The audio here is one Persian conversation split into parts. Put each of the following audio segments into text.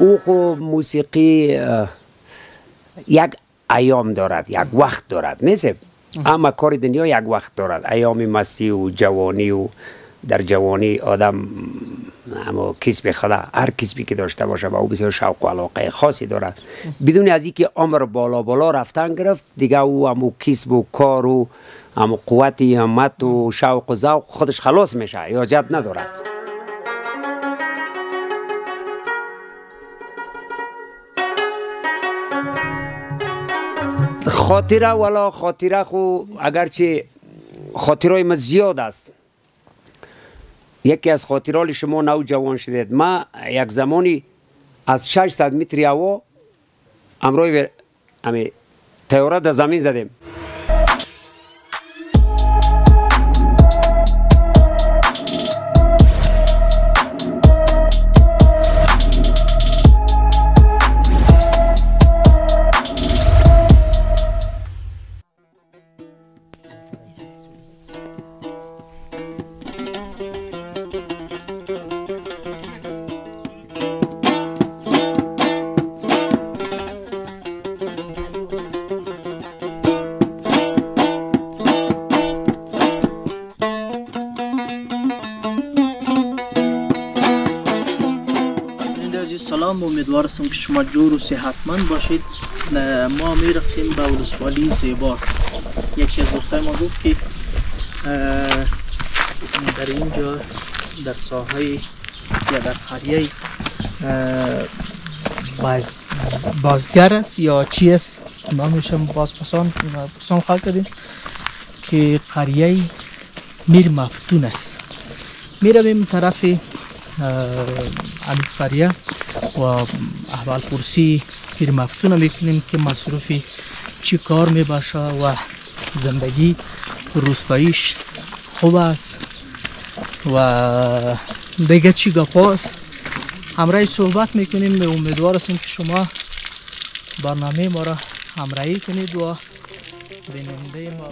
او خو موسیقی یک ایام دارد، یک وقت دارد نیست؟ اما کار دنیا یک وقت دارد. ایام مستی و جوانی و در جوانی آدم اما کسب خدا، هر کسبی که داشته باشه با او بسیار شوق و علاقه خاصی دارد. بدون از اینکه عمر بالا بالا رفتن گرفت دیگه او همو کسب و کار و همو قوت همت و شوق و ذوق خودش خلاص میشه، یا جد ندارد. خاطره والا خاطره خو اگرچه خاطرهای ما زیاد است. یکی از خاطرال شما نوجوان شدید. ما یک زمانی از 600 متر هوا امروی طیاره در زمین زدیم. سلام، امیدوار هستم که شما جور و صحتمند باشید. ما می رفتیم به ولسوالی زیبار. یکی از دوستای ما گفت که در اینجا در ساحه یا در قریه بازگر است یا چی است، ما میشم باز پسان خواهد کردیم که قریه میر مفتون است. می رویم طرف قریه و احوال پرسی پیر مفتون میکنیم که مصروف چی کار می باشه و زندگی روستاییش خوب است و دیگه چی گپاست. همراه صحبت میکنیم. امیدوار هستیم که شما برنامه ما را همراهی کنید و بیننده ما.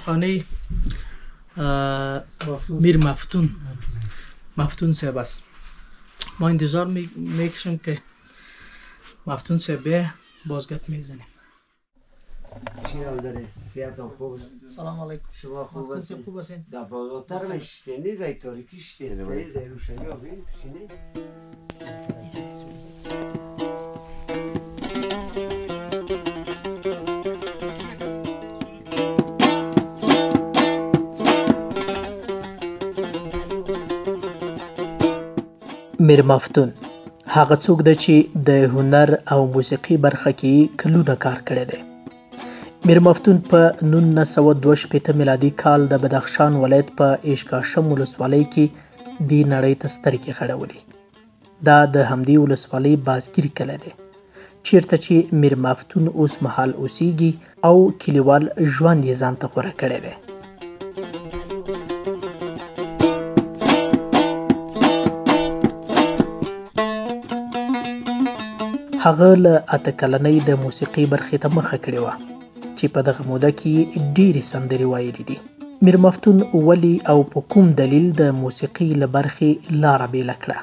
خانه میر مفتون صاحب است. ما انتظار میکشیم که مفتون صاحب به بازگشت میزنیم. چی حال داره؟ صحتتان خوب است؟ سلام علیکم. شما خوب هستید؟ مفتون خوب هستید؟ در بالاتر نشینی رای تاریکی شدید. رای روشنی ها بشینید. میر مفتون هغه څوک دی چې د هنر او موسیقي برخه کې کلونه کار کړی دی. میر مفتون په 1962 میلادي کال د بدخشان ولایت په اشکاشم ولسوالۍ کې د نړۍ ته سترګې خړولې. دا د همدې ولسوالۍ بازګیر کلی دی چیرته چې میر مفتون اوس مهال اوسیږي او کلیوال ژوند یې ځان ته غوره کړی دی. هغه له 8 کلنۍ د موسیقي برخې ته مخه کړې وه چې په دغه موده کې ډېرې سندرې ویلې دي. میر مفتون ولې او په کوم دلیل د موسیقي له برخې لاره بېله کړه؟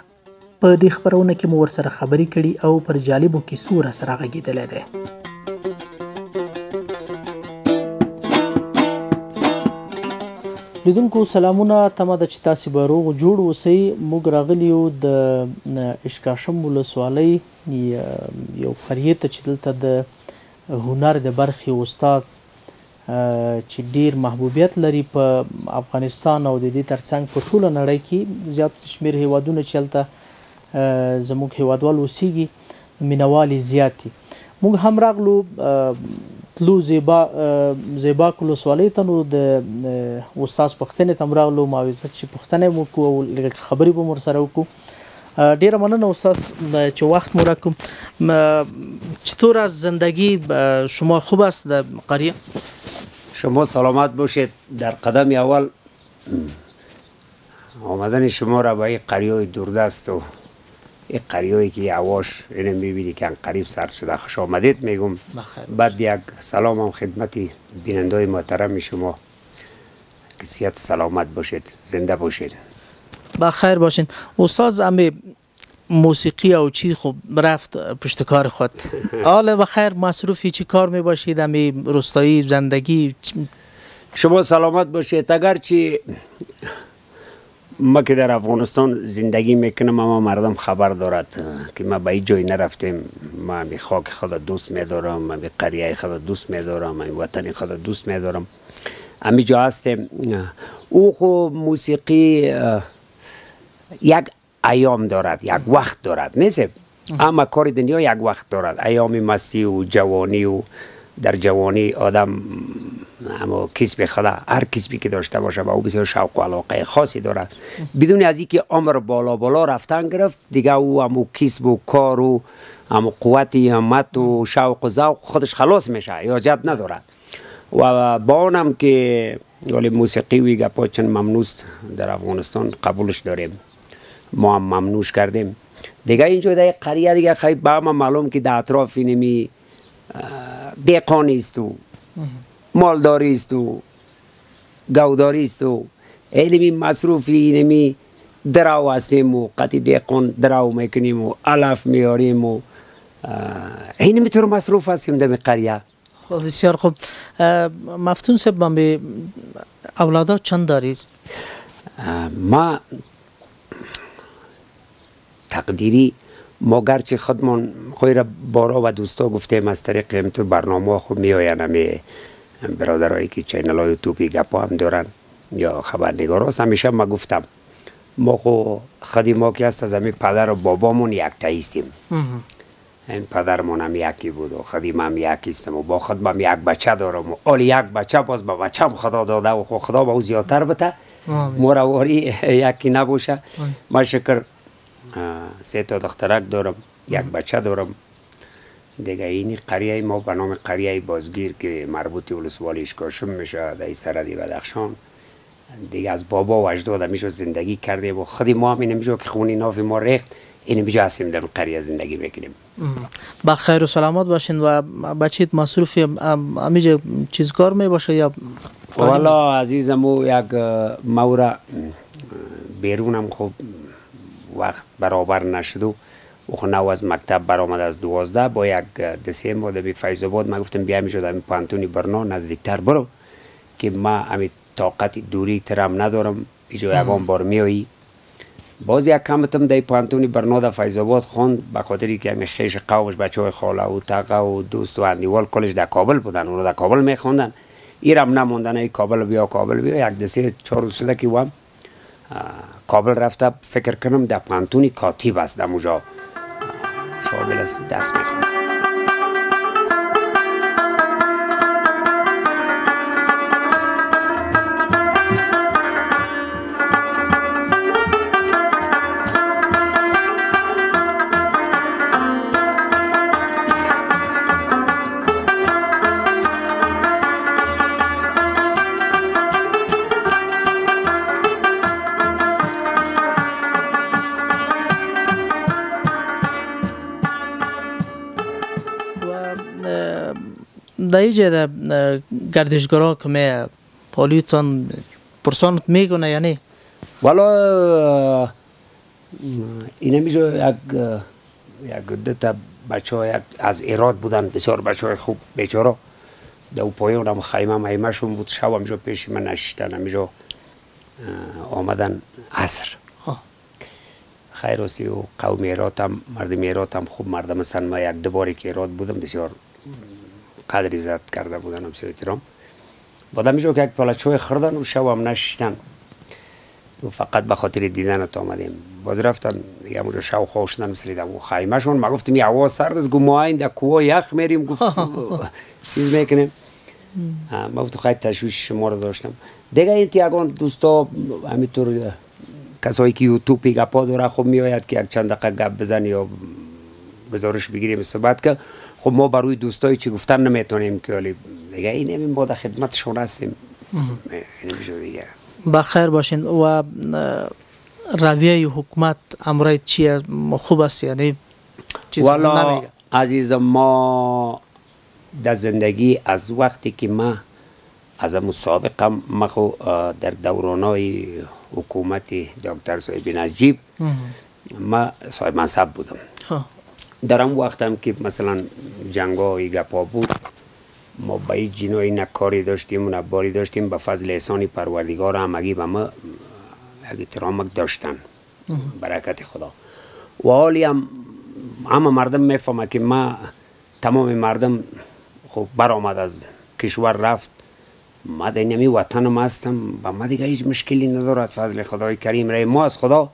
په دې خپرونه کې مو ورسره خبرې کړي او پر جالبو کیسو راسره غږېدلی دی. لیدونکو سلامونه، تمه ده چې تاسې به روغ جوړ اوسئ. موږ راغلي یو د اشکاشم ولسوالۍ یو قریې ته چې دلته د هنر د برخې استاد چې ډیر محبوبیت لري په افغانستان او د دې ترڅنګ په ټوله نړۍ کې زیات شمیر هیوادونه چې هلته زموږ هیوادوال اوسیږي مینوال یې زیات دي. موږ هم راغلو تلو زیباک ولسوالۍ ته، نو د استاد پوښتنې ته هم راغلو. ما ویل چې پوښتنه مو وکړو او لږ خبرې به مو ورسره وکړو ډیره مننه استاد چې وخت مو راکوم. چطور از زندگی شما خوب است در قریه؟ شما سلامت باشید. در قدم اول آمدن شما را به این قریه دوردست و این قریه‌ای که هواش اینو می‌بینی که قریب سر شده خوش آمدید میگم. بعد یک سلام هم خدمت بیننده‌های محترم شما که صحت سلامت باشید، زنده باشید. بخیر باشین. استاد امی موسیقی او چی خوب رفت پشت کار خود. حالا بخیر مصروفی چی کار می باشید امی روستایی زندگی؟ شما سلامت باشید. اگرچه ما که در افغانستان زندگی میکنم اما مردم خبر دارد که ما به این جای نرفتیم. ما می خاک خود دوست میدارم، ما می قریه خود دوست میدارم، ما وطن خود دوست میدارم. امی جا هستیم. او خو موسیقی یک ایام دارد، یک وقت دارد، نیست؟ اما کار دنیا یک وقت دارد. ایام مستی و جوانی و در جوانی آدم اما کسب خدا هر کسبی که داشته باشه با او بسیار شوق و علاقه خاصی دارد. بدون از اینکه عمر بالا رفتن گرفت دیگه او همو کسب و کار و همو قوت همت و شوق و ذوق خودش خلاص میشه، حاجت ندارد. و با آنم که ولی موسیقی و گپا چند ممنوست در افغانستان قبولش داریم، ما هم ممنوش کردیم دیگه. اینجا در قریه دیگه خیلی با ما معلوم که در اطراف اینمی دیقانی است و مالداری است و گوداری است و علمی مصروفی اینمی دراو هستیم و قطعی دیقان دراو میکنیم و علف میاریم و اینمی طور مصروف هستیم در قریه. خب بسیار خوب. مفتون صاحب من اولادا چند دارید؟ ما تقدیری ما گرچه خودمان خوی را بارا و دوستا گفتیم از طریق همتو برنامه خود می آین همی برادرهایی که چینل های یوتیوبی گپا هم دارن یا خبرنگار هست. همیشه ما گفتم ما خودی ما که هست از همی پدر و بابامون یک تایستیم. این پدرمون هم یکی بود و خودیم هم یکیستم و با خودم یک بچه دارم و آلی یک بچه باز با بچه هم خدا داده و خدا با او زیادتر بته مورواری یکی نباشه. ما شکر 3 تا دخترک دارم، یک بچه دارم دیگه. این قریه ما به نام قریه بازگیر که مربوط ولسوالی اشکاشم میشه در سرحدی بدخشان دیگه از بابا و اجداد همیشه زندگی کرده و خودی ما هم این همیشه که خونی ناف ما ریخت این همیشه هستیم در قریه زندگی میکنیم. بخیر و سلامت باشین. و بچیت مصروفی همیشه چیز کار می باشه یا؟ والا عزیزمو یک مورا بیرونم خوب وقت برابر نشد و نو از مکتب برآمد از 12 با یک دسته ما در فیض آباد ما گفتم بیا میشد همین پانتونی برنا نزدیکتر برو که ما همین طاقت دوری ترم ندارم اینجا یکان بار میایی. باز یک کمتم در پانتونی برنا در فیض آباد خوند به خاطری که همین خیش قومش بچه های خاله و تقه و دوست و اندیوال کلش در کابل بودن اونو در کابل میخوندن. ایرم نموندن ای کابل بیا یک دسته 4 روز شده که وام کابل رفته فکر کنم در پانتونی کاتیب است در موجا شامل است دست میخوام. در اینجا گردشگرها که می پالیتان پرسانت میگونه یا نه؟ والا این همیشه یک دوتا بچه ها از ایراد بودن بسیار بچه های خوب بیچاره در پایان هم خیمه شون بود. شب همیشه پیش من نشیدن همیشه آمدن عصر خیر راستی و قوم ایراد هم مردم ایراد هم خوب مردم هستن. ما یک 2 باری که ایراد بودم بسیار قدر عزت کرده بودن و بسیار احترام. بعد همیشه که یک پاله چای خوردن و شب هم نشیدن و فقط به خاطر دیدنت آمدیم. باز رفتن دیگه همونجا شب خواه شدن مسلیدم و خیمه شون ما گفتیم یه هوا سرد است گفت ما این در کوه یخ میریم گفت چیز میکنیم. ما گفت خیلی تشویش شما رو داشتم دیگه. این یکان دوستا همینطور کسایی که یوتیوب گپا داره خب میآید که یک چند دقیقه گپ بزنی یا گزارش بگیریم صحبت که خب ما بروی دوستایی چی گفتن نمیتونیم که ولی دیگه این ما در خدمتشون هستیم. این میشه دیگه. بخیر باشین. و رویه حکومت امرای چیه خوب است یعنی چیز والا عزیز ما در زندگی از وقتی که ما از مسابقه ما در دورانای حکومت دکتر صاحب نجیب ما صاحب منصب بودم. در اون وقت هم که مثلا جنگای گپا بود ما به این جنوی نه کاری داشتیم و نه باری داشتیم به فضل احسان پروردگار همگی به ما احترام داشتن برکت خدا. و حالی هم همه مردم میفهمه که ما تمام مردم خب برآمد از کشور رفت ما در نمی وطنم هستم و ما دیگه هیچ مشکلی ندارد فضل خدای کریم رای ما از خدا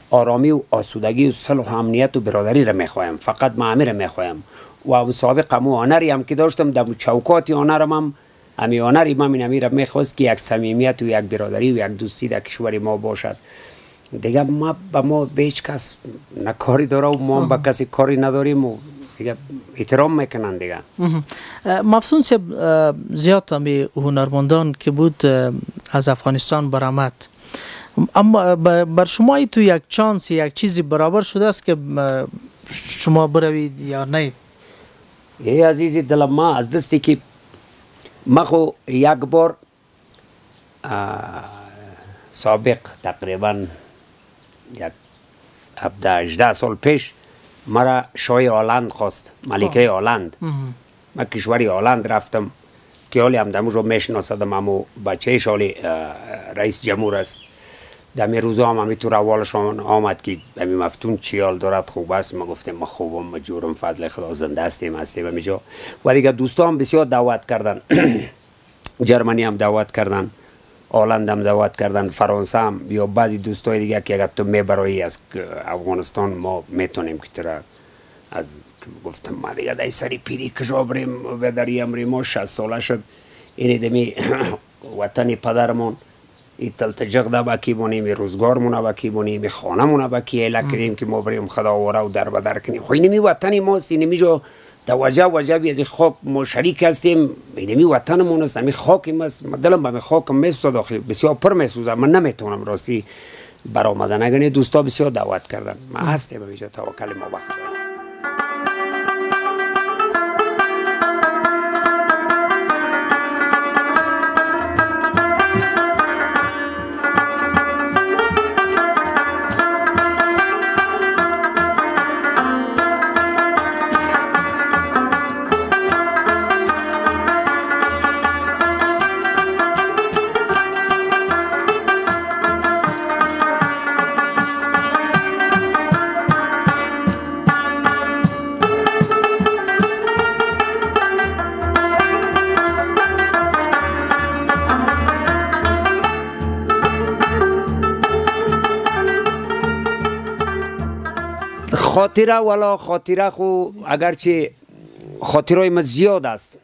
آرامی و آسودگی و صلح و امنیت و برادری را میخوایم فقط ما همین را میخوایم و مسابقه مو آنری هم که داشتم در چوکات آنرم هم همی آنری ما را میخواست که یک صمیمیت و یک برادری و یک دوستی در کشور ما باشد دیگه ما به ما به هیچ کس نه کاری داره و ما به کسی کاری نداریم و دیگه احترام میکنن دیگه. مفصول زیاد همی هنرمندان که بود از افغانستان برآمد اما بر شما تو یک چانس یک چیزی برابر شده است که شما بروید یا نه؟ ای عزیزی دلم ما از دستی که ما خو یک بار سابق تقریبا یک 17-18 سال پیش مرا شاه هلند خواست ملکه هلند من کشوری هلند رفتم که حالی هم دموش رو میشناسدم امو بچه شالی رئیس جمهور است دمی روزا هم همی تو روالشان آمد که همی مفتون چی حال دارد خوب است ما گفتیم ما خوبم ما جورم فضل خدا زنده هستیم همی جا و دیگه دوستان بسیار دعوت کردن جرمنی هم دعوت کردن هلند هم دعوت کردن فرانسه هم یا بعضی دوستای دیگه که اگر تو میبرایی از افغانستان ما میتونیم که ترا از گفتم ما دیگه دای سری پیری کجا بریم بدری امری ما 60 ساله شد اینی دمی وطن پدرمون ای تلتجق دا باکی بونیم ای روزگارمون باکی بونیم ای خانمون باکی ایلا کریم که ما بریم خدا واره و در بدر کنیم خو اینمی وطنی ماست اینمی جو در وجبی از خاک ما شریک هستیم اینمی وطنمون است همی خاکیم است دلم به خاکم میسوزه داخل بسیار پر میسوزه من نمیتونم راستی برآمدن اگر دوستا بسیار دعوت کردن ما هستیم اینجا توکل ما بخدا. خاطره والا خاطره خو اگرچه خاطرهای ما زیاد است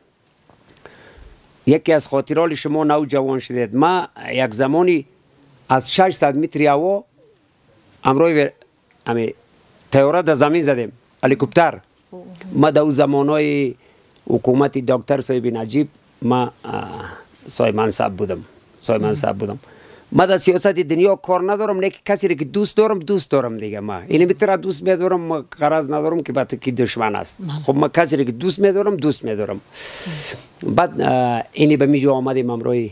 یکی از خاطرهای شما نوجوان شدید ما یک زمانی از 600 متر هوا امروی طیاره در زمین زدیم هلیکوپتر ما در زمانهای حکومت دکتر صاحب نجیب ما صاحب منصب بودم ما در سیاست دنیا کار ندارم نه کسی که دوست دارم دیگه ما اینی میتره دوست میدارم ما غرض ندارم که بعد کی دشمن است خب ما کسی که دوست میدارم بعد اینی به میجا آمدیم امروی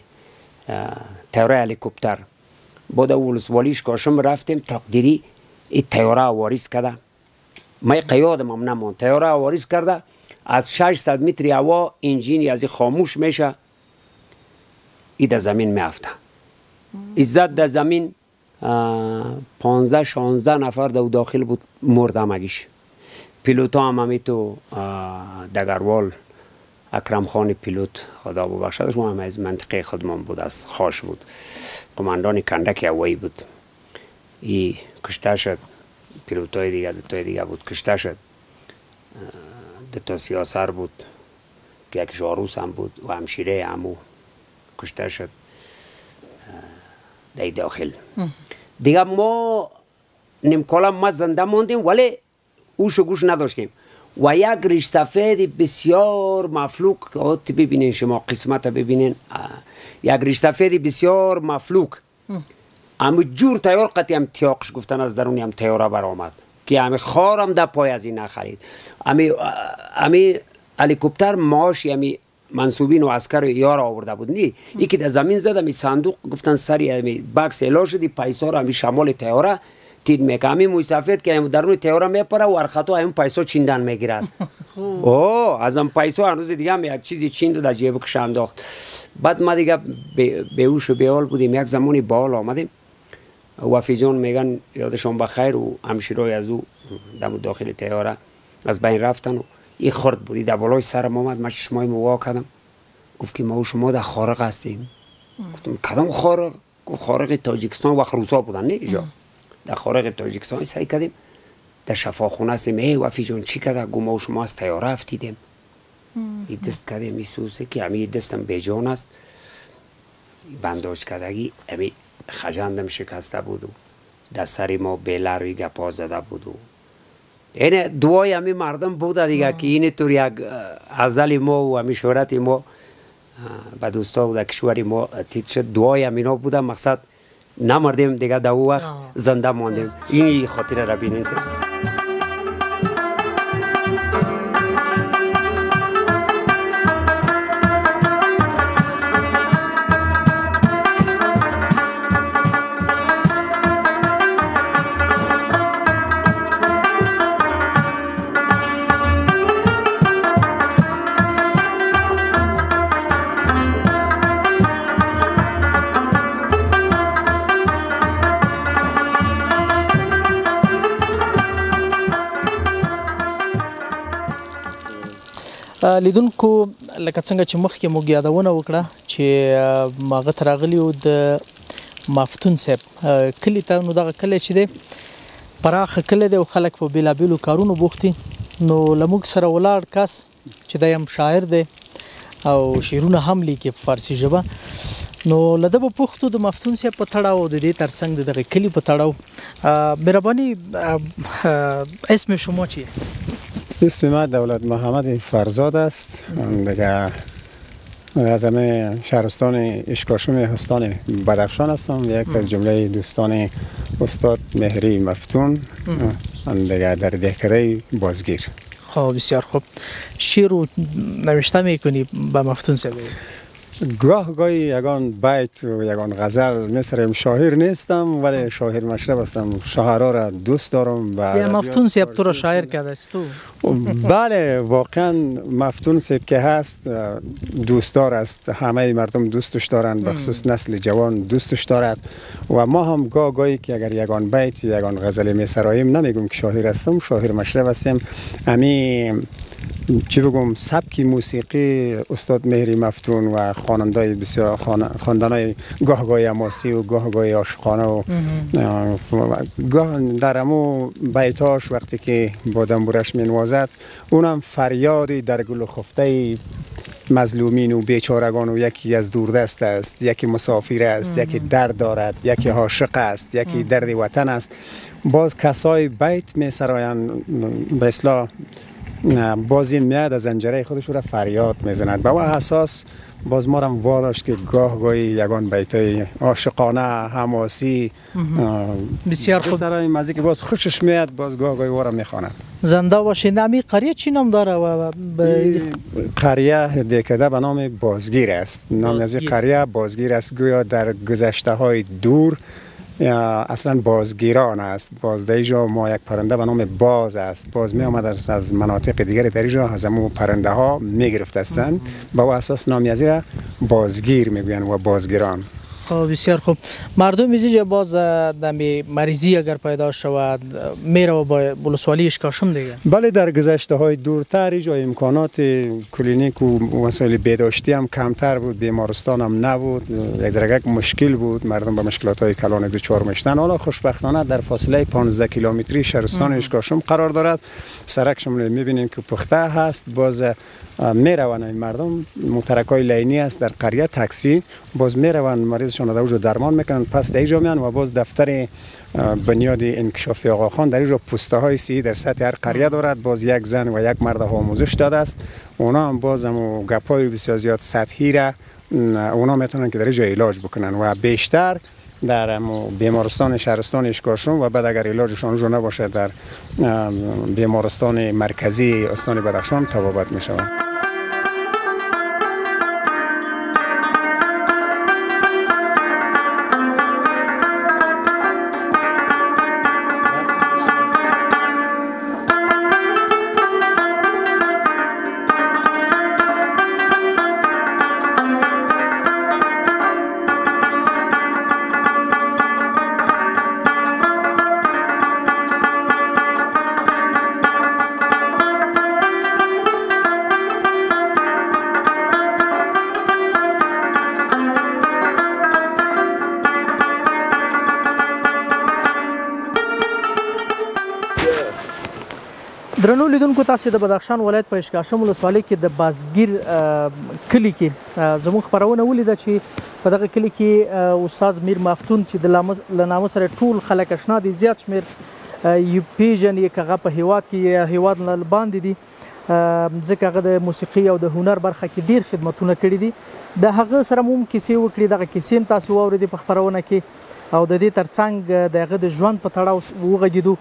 طیاره هلیکوپتر بعد ولسوالیش کاشم رفتیم تقدیری این طیاره واریس کرده ما قیادم هم نمون طیاره واریس کرده از 600 متر هوا انجین از خاموش میشه ای در زمین میافته عزت در زمین 15-16 نفر در داخل بود مرد همگیش پیلوت هم همی تو دگروال اکرم خان پیلوت خدا ببخشدش ما هم از منطقه خودمان بود از خاش بود قماندان کندک هوایی بود ای کشته شد پیلوت های دیگه بود کشته شد دتا سیاسر بود که یکیش آروس هم بود و همشیره همو کشته شد در داخل دیگه ما نیمکالا ما زنده موندیم ولی اوش و گوش نداشتیم و یک ریشتفید بسیار مفلوک که ببینین شما قسمت ببینین یک ریشتفید بسیار مفلوک اما جور تیار قطعی هم تیاقش گفتن از درونی هم تیاره برآمد که همه خارم در پای از این نخرید امی هلیکوپتر ماش یمی منصوبین و عسکر یار آورده بود نی یکی در زمین زد امی صندوق گفتن سری امی بکس الا شدی پیسا رو امی شمال تیاره تید میکنه امی مسافر که درون تیاره میپره و ارخطا امی پیسا چیندن میگیرد از ام پیسا هنوز دیگه هم یک چیزی چیند در جیب کش انداخت بعد ما دیگه بیهوش و بیحال بودیم یک زمانی بال آمدیم وفی جان میگن یادشون بخیر و همشیرای از او داخل تیاره از بین رفتن و این خورد بودی در بالای سرم آمد من چشمای موا کردم گفت که ما و شما در خارق هستیم گفتم کدام خارق؟ گفت خارق تاجیکستان وقت روسا بودن نه اینجا در خارق تاجیکستان سعی کردیم در شفاخونه هستیم ای وفی جان چی کرده؟ گفت ما و شما از تیاره افتیدیم این دست کردیم این سوسه که همین دستم بیجان است بنداج کردگی همین خجندم شکسته بود و در سری ما بیلر روی گپا زده بود و این دعای همین مردم بوده دیگه که این طور یک ازل ما و همین شهرت ما به دوستا و در کشور ما تیت شد دعای همینا بوده مقصد نمردیم دیگه در او وقت زنده ماندیم این خاطر را بینید لیدونکو لکه څنګه چې مخکې موږ یادونه وکړه چې ماغه تراغلی او د مفتون صاحب کلی ته نو دغه کلی چې دی پراخه کلی دی او خلک په بیلابیلو کارونو بوختي نو لموږ سره ولاړ کس چې دی هم شاعر دی او شعرونه هم لیکي په فارسي ژبه نو لده به پوښتو د مفتون صاحب په تړاو او د دې ترڅنګ د دغه کلی په تړاو مهرباني اسم شما چیه؟ اسم ما دولت محمد فرزاد است دیگه از همه شهرستان اشکاشم استان بدخشان هستم یک از جمله دوستان استاد مهری مفتون دیگه در دهکده بازگیر خب بسیار خوب شعر رو نوشته میکنی به مفتون صاحب گاهی یگان بیت و یگان غزل مثل شاعر نیستم ولی شاعر مشرب هستم شاعرها را دوست دارم یا مفتون صاحب تو را شاعر کرده تو بله واقعا مفتون صاحب که هست دوستدار است همه مردم دوستش دارند بخصوص نسل جوان دوستش دارد و ما هم گاهی که اگر یگان بیت یگان غزل میسراییم نمیگم که شاعر هستم شاعر مشرب هستم امی چی بگم سبک موسیقی استاد مهری مفتون و خواننده‌های بسیار خواندنای گاهگاهی حماسی و گاهگاهی عاشقانه و گاه در امو بیتاش وقتی که با دنبورش مینوازد اونم فریادی در گل خفته مظلومین و بیچارگان و یکی از دوردست است یکی مسافر است یکی درد دارد یکی عاشق است یکی درد وطن است باز کسای بیت می سرایند به اصطلاح بازی میاد از انجره خودش را فریاد میزند به اون اساس باز ما هم واداشت که گاهی یگان بیتای عاشقانه حماسی بسیار خوب سرای مزی که باز خوشش میاد باز گاهی وارا میخواند زنده باشه نمی قریه چی نام داره و قریه دهکده به نام بازگیر است نام از قریه بازگیر است گویا در گذشته های دور اصلا بازگیران است بازدهیجا ما یک پرنده به نام باز است باز می آمد از مناطق دیگر در اینجا از همون پرنده ها می گرفت هستند با اساس نامیازی را بازگیر می گویند و بازگیران خب بسیار خوب مردم میزیج باز دمی مریضی اگر پیدا شود میره و با ولسوالی اشکاشم دیگه بله در گذشته های دورتر اینجا امکانات کلینیک و مسائل بهداشتی هم کمتر بود بیمارستان هم نبود یک درجه مشکل بود مردم با مشکلات های کلان دچار میشدن حالا خوشبختانه در فاصله 15 کیلومتری شهرستان اشکاشم قرار دارد سرک شما میبینید که پخته هست باز میروند مردم مترکای لینی است در قریه تاکسی باز میروند مریضشان در اونجا درمان میکنن، پس در اینجا میان و باز دفتر بنیاد انکشافی آقاخان در اینجا پوسته های سی در سطح هر قریه دارد. باز یک زن و یک مرد آموزش داده است. اونا هم باز هم گپای بسیار زیاد سطحی را اونا میتونن که در اینجا علاج بکنن و بیشتر در بیمارستان شهرستان اشکاشون و بعد اگر علاجشان اونجا نباشه در بیمارستان مرکزی استان بدخشان طبابت میشوند. درنو لیدونکو، تاسو د بدخشان ولایت په اشکاشم ولسوالۍ کې د بازګیر کلي کې زموږ خپرونه ولیده چې په دغه کلي کې استاد میر مفتون چې له نامه سره ټول خلک اشنا دي، زیات شمېر یې پیژني که هغه په هیواد کې یا هیواد نه باندې دي، ځکه هغه د موسیقي او د هنر برخه کې ډېر خدمتونه کړي دي. د هغه سره مو هم کیسې وکړي، دغه کیسې هم تاسو واورېدې په خپرونه کې او د دې ترڅنګ د هغه د ژوند په تړاو وغږېدو.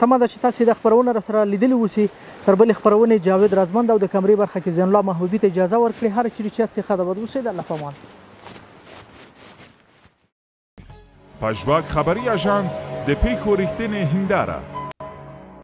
تمه ده چې تاسې د خپرونه راسره لیدلې اوسئ. تر بلې خپرونې جاوید رازمند او د کمرې برخه کې زین الله محبوبي ته اجازه ورکړئ. هر چیرې چې هستئ ښه ده، بد اوسئ. د الله په امان. پژواک خبری اژانس د پیښو ریښتینې هنداره